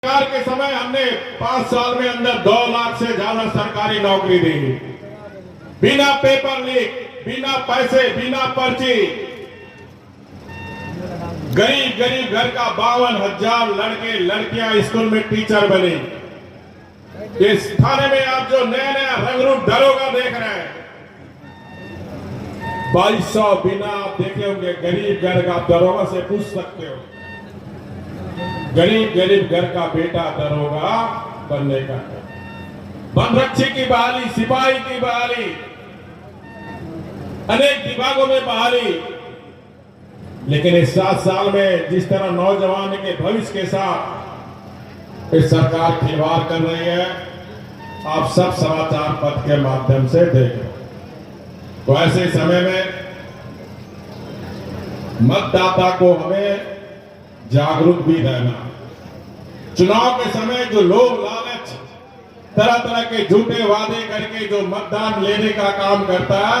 सरकार के समय हमने 5 साल में अंदर 2 लाख से ज्यादा सरकारी नौकरी दी, बिना पेपर लीक, बिना पैसे, बिना पर्ची। गरीब गरीब घर का 52,000 लड़के लड़कियां स्कूल में टीचर बने। इस थाने में आप जो नया नया रंगरूप दरोगा देख रहे हैं, 2200 बिना आप देखे होंगे। गरीब घर का दरोगा से पूछ सकते हो, गरीब गरीब घर का बेटा दरोगा बनने का। वनरक्षी की बहाली, सिपाही की बहाली, अनेक विभागों में बहाली। लेकिन इस 7 साल में जिस तरह नौजवान के भविष्य के साथ इस सरकार खिलवाड़ कर रही है, आप सब समाचार पत्र के माध्यम से देख रहे हो। तो ऐसे समय में मतदाता को हमें जागरूक भी रहना। चुनाव के समय जो लोग लालच, तरह तरह के झूठे वादे करके जो मतदान लेने का काम करता है,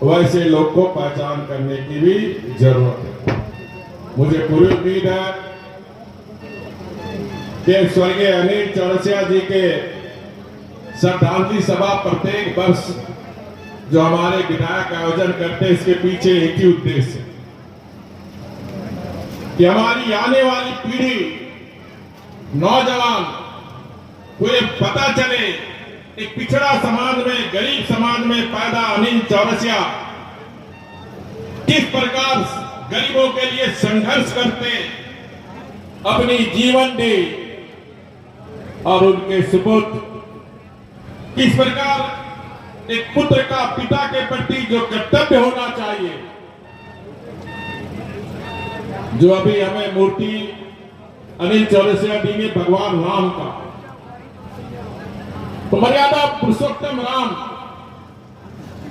वैसे लोग को पहचान करने की भी जरूरत है। मुझे पूरी उम्मीद है कि स्वर्गीय अनिल चौरसिया जी के श्रद्धांजलि सभा प्रत्येक वर्ष जो हमारे विधायक आयोजन करते हैं, इसके पीछे एक ही उद्देश्य है कि हमारी आने वाली पीढ़ी, नौजवान को ये पता चले, एक पिछड़ा समाज में, गरीब समाज में पैदा अनिल चौरसिया किस प्रकार गरीबों के लिए संघर्ष करते, अपनी जीवन दे, और उनके सुपुत्र किस प्रकार एक पुत्र का पिता के प्रति जो कर्तव्य होना चाहिए, जो अभी हमें मूर्ति अनिल चौरसिया दी ने भगवान राम का, तो मर्यादा पुरुषोत्तम राम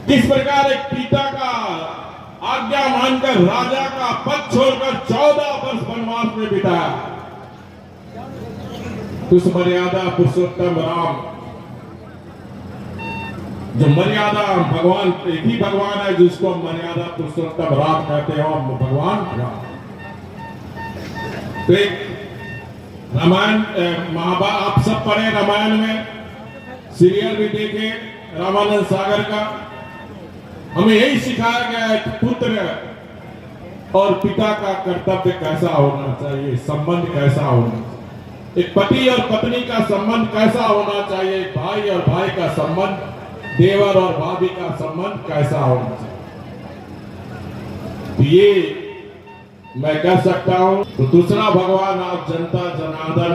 किस प्रकार एक पिता का आज्ञा मानकर राजा का पद छोड़कर 14 वर्ष वनवास में बिताया। उस मर्यादा पुरुषोत्तम राम, जो मर्यादा भगवान, एक ही भगवान है जिसको मर्यादा पुरुषोत्तम राम कहते हैं, भगवान राम। तो एक रामायण, महाभारत आप सब पढ़े, रामायण में सीरियल भी देखे रामानंद सागर का। हमें यही सिखाया गया है कि पुत्र और पिता का कर्तव्य कैसा होना चाहिए, संबंध कैसा होना चाहिए, एक पति और पत्नी का संबंध कैसा होना चाहिए, भाई और भाई का संबंध, देवर और भाभी का संबंध कैसा होना चाहिए। ये मैं कह सकता हूं। तो दूसरा भगवान आप जनता जनार्दन